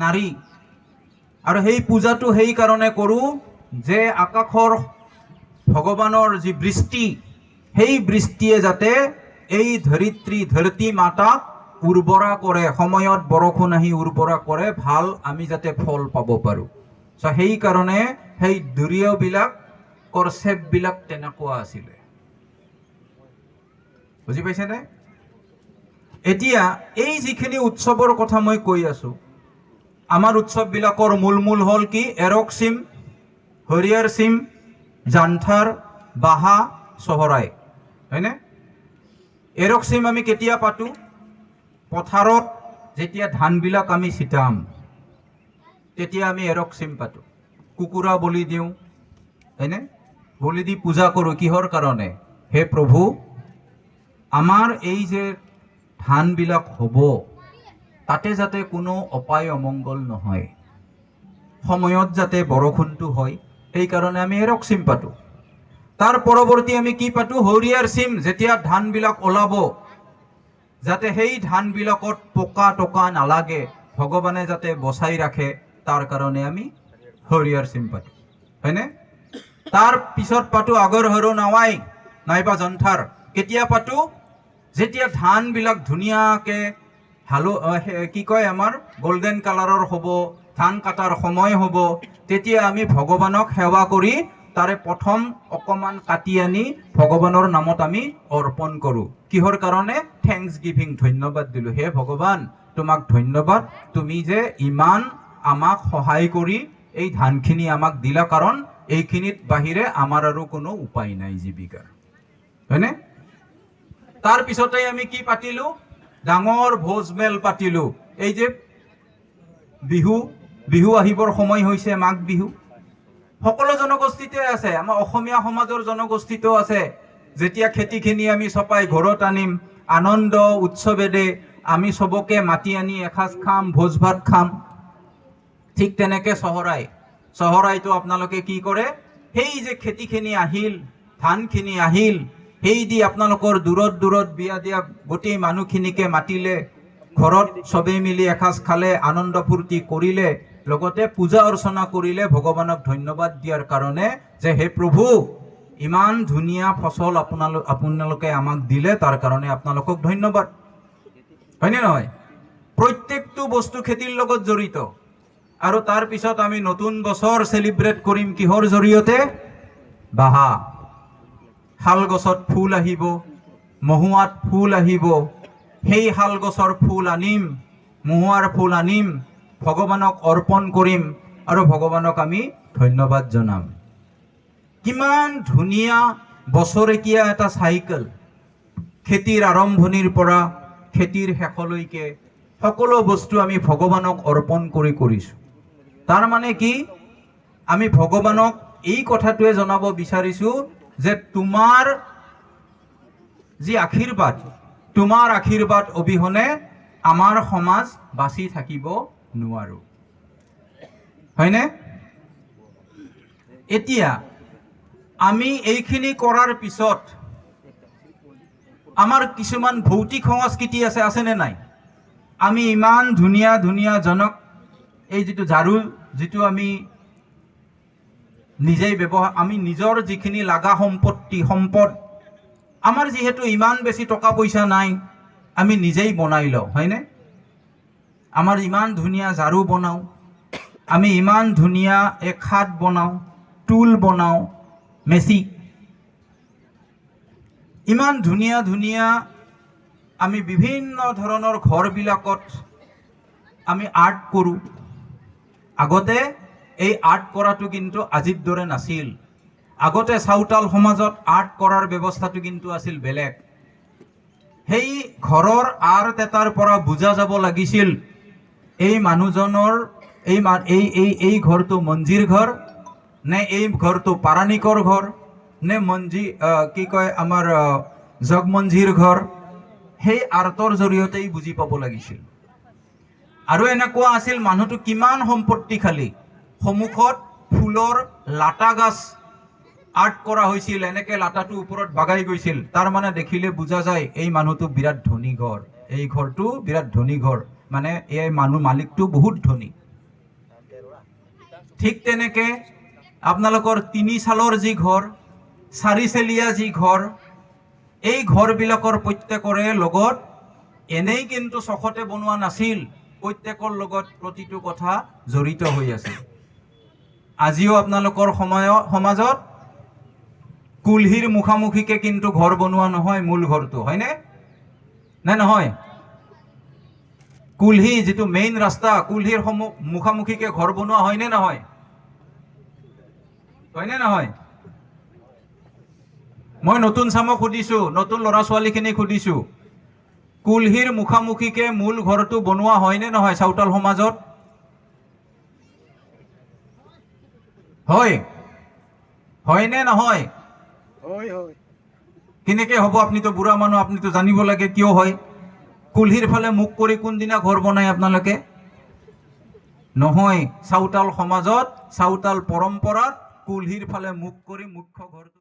নাৰী। আৰু সেই পূজাটো সেই কাৰণে কৰোঁ যে আকাশৰ ভগৱানৰ যি বৃষ্টি, সেই বৃষ্টিয়ে যাতে এই ধৰিত্ৰী মাতাক উৰ্বৰা কৰে, সময়ত বৰষুণ আহি উৰ্বৰা কৰে, ভাল আমি যাতে ফল পাব পাৰোঁ। চ' সেইকাৰণে সেই দুৰ্যবিলাক চেপবিলাক তেনেকুৱা আছিলে। বুজি পাইছেনে? এতিয়া এই যিখিনি উৎসৱৰ কথা মই কৈ আছোঁ, আমাৰ উৎসৱবিলাকৰ মূল হ'ল কি? এৰক চিম, হৰিয়াৰ চিম, জান্থাৰ, বাহা, চহৰাই, হয়নে? এৰক চিম আমি কেতিয়া পাতোঁ? পথাৰত যেতিয়া ধানবিলাক আমি ছিটাম, তেতিয়া আমি এৰক চিম পাতোঁ, কুকুৰা বলি দিওঁ, হয়নে? বলি দি পূজা কৰোঁ। কিহৰ কাৰণে? হে প্ৰভু, আমাৰ এই যে ধানবিলাক হ'ব, তাতে যাতে কোনো অপায় অমংগল নহয়, সময়ত যাতে বৰষুণটো হয়, সেইকাৰণে আমি এৰক চিম পাতোঁ। তাৰ পৰৱৰ্তী আমি কি পাতোঁ? হৰিয়াৰ চিম। যেতিয়া ধানবিলাক ওলাব, যাতে সেই ধানবিলাকত পোকা টকা নালাগে, ভগৱানে যাতে বচাই ৰাখে, তাৰ কাৰণে আমি হৰিয়াৰ চিম পাতোঁ, হয়নে? তাৰ পিছত পাতোঁ আগৰ হৰু নাৱাই নাইবা জন্থাৰ। কেতিয়া পাতোঁ? যেতিয়া ধানবিলাক ধুনীয়াকৈ কি কয় আমাৰ গল্ডেন কালাৰৰ হ'ব, ধান কাটাৰ সময় হ'ব, তেতিয়া আমি ভগৱানক সেৱা কৰি তাৰে প্ৰথম অকণমান কাটি আনি ভগৱানৰ নামত আমি অৰ্পণ কৰোঁ। কিহৰ কাৰণে? থেংকছ গিভিং, ধন্যবাদ দিলোঁ। হে ভগৱান, তোমাক ধন্যবাদ, তুমি যে ইমান আমাক সহায় কৰি এই ধানখিনি আমাক দিলা, কাৰণ এইখিনিত বাহিৰে আমাৰ আৰু কোনো উপায় নাই জীৱিকাৰ, হয়নে? তাৰ পিছতে আমি কি পাতিলোঁ? ডাঙৰ ভোজমেল পাতিলোঁ। এই যে বিহু আহিবৰ সময় হৈছে, মাঘ বিহু। সকলো জনগোষ্ঠীতে আছে, আমাৰ অসমীয়া সমাজৰ জনগোষ্ঠীতো আছে। যেতিয়া খেতিখিনি আমি চপাই ঘৰত আনিম, আনন্দ উৎসৱেৰে আমি চবকে মাতি আনি এসাঁজ খাম, ভোজ ভাত খাম। ঠিক তেনেকৈ চহৰাইতো আপোনালোকে কি কৰে? সেই যে খেতিখিনি আহিল, ধানখিনি আহিল, সেই দি আপোনালোকৰ দূৰত বিয়া দিয়া গোটেই মানুহখিনিকে মাতিলে, ঘৰত চবেই মিলি এসাঁজ খালে, আনন্দ ফূৰ্তি কৰিলে, লগতে পূজা অৰ্চনা কৰিলে ভগৱানক ধন্যবাদ দিয়াৰ কাৰণে যে হে প্ৰভু, ইমান ধুনীয়া ফচল আপোনালোকে আমাক দিলে, তাৰ কাৰণে আপোনালোকক ধন্যবাদ, হয়নে নহয়? প্ৰত্যেকটো বস্তু খেতিৰ লগত জড়িত। আৰু তাৰ পিছত আমি নতুন বছৰ চেলিব্ৰেট কৰিম কিহৰ জৰিয়তে? বাহা। শাল গছত ফুল আহিব, মহুৱাত ফুল আহিব, সেই শাল গছৰ ফুল আনিম, মহুৱাৰ ফুল আনিম, ভগৱানক অৰ্পণ কৰিম আৰু ভগৱানক আমি ধন্যবাদ জনাম। কিমান ধুনীয়া বছৰেকীয়া এটা চাইকেল, খেতিৰ আৰম্ভণিৰ পৰা খেতিৰ শেষলৈকে সকলো বস্তু আমি ভগৱানক অৰ্পণ কৰিছোঁ। তাৰ মানে কি? আমি ভগৱানক এই কথাটোৱে জনাব বিচাৰিছোঁ যে তোমাৰ যি আশীৰ্বাদ, তোমাৰ আশীৰ্বাদ অবিহনে আমাৰ সমাজ বাচি থাকিব নোৱাৰো, হয়নে? এতিয়া আমি এইখিনি কৰাৰ পিছত আমাৰ কিছুমান ভৌতিক সংস্কৃতি আছেনে নাই? আমি ইমান ধুনীয়া জনক এই যিটো ঝাৰু, যিটো আমি নিজেই ব্যৱহাৰ, আমি নিজৰ যিখিনি লাগা সম্পদ, আমাৰ যিহেতু ইমান বেছি টকা পইচা নাই, আমি নিজেই বনাই লওঁ, হয়নে? আমাৰ ইমান ধুনীয়া ঝাৰু বনাওঁ, আমি ইমান ধুনীয়া এক হাত বনাওঁ, টুল বনাওঁ, মেচি, ইমান ধুনীয়া আমি বিভিন্ন ধৰণৰ ঘৰবিলাকত আমি আৰ্ট কৰোঁ। আগতে এই আৰ্ট কৰাটো কিন্তু আজিৰ দৰে নাছিল। আগতে চাওতাল সমাজত আৰ্ট কৰাৰ ব্যৱস্থাটো কিন্তু আছিল বেলেগ। সেই ঘৰৰ আৰ্ট এটাৰ পৰা বুজা যাব লাগিছিল এই মানুহজনৰ এই ঘৰটো মঞ্জিৰ ঘৰ নে এই ঘৰটো পাৰানিকৰ ঘৰ নে কি কয় আমাৰ জগমঞ্জিৰ ঘৰ। সেই আৰ্টৰ জৰিয়তেই বুজি পাব লাগিছিল। আৰু এনেকুৱা আছিল মানুহটো কিমান সম্পত্তিশালী, সন্মুখত ফুলৰ লাটা গাছ আৰ্ট কৰা হৈছিল, এনেকে লাটাটো ওপৰত বাগাই গৈছিল, তাৰ মানে দেখিলে বুজা যায় এই মানুহটো বিৰাট ধনী ঘৰ, এই ঘৰটো বিৰাট ধনী ঘৰ, মানে এই মালিকটো বহুত ধনী। ঠিক তেনেকে আপোনালোকৰ 3 চালৰ যি ঘৰ 4 চেলীয়া যি ঘৰ এই ঘৰবিলাকৰ প্ৰত্যেকৰে লগত এনেই কিন্তু চখতে বনোৱা নাছিল প্ৰত্যেকৰ লগত প্ৰতিটো কথা জড়িত হৈ আছে আজিও আপোনালোকৰ সমাজত কুলহিৰ মুখামুখিকে কিন্তু ঘৰ বনোৱা নহয় মূল ঘৰটো হয়নে না নহয় কুলহি যেটো মেইন ৰাস্তা কুলহিৰ মুখামুখিকে ঘৰ বনোৱা হয় নে নহয় মই নতুন চামক সুধিছো নতুন লৰা ছোৱালীখিনি সুধিছো কুলহিৰ মুখামুখিকে মূল ঘৰটো বনোৱা হয় নে নহয় সাঁওতাল সমাজত হয় নে নহয় হয় কেনেকে হ'ব আপনি তো বুঢ়া মানুহ আপনি তো জানিব লাগে কিয় হয় কুলহিৰ ফালে মুখ কৰি কোনদিনা ঘৰ বনায় আপোনালোকে নহয় সাঁওতাল সমাজত সাঁওতাল পৰম্পৰাত কুলহিৰ ফালে মুখ কৰি মুখ্য ঘৰটো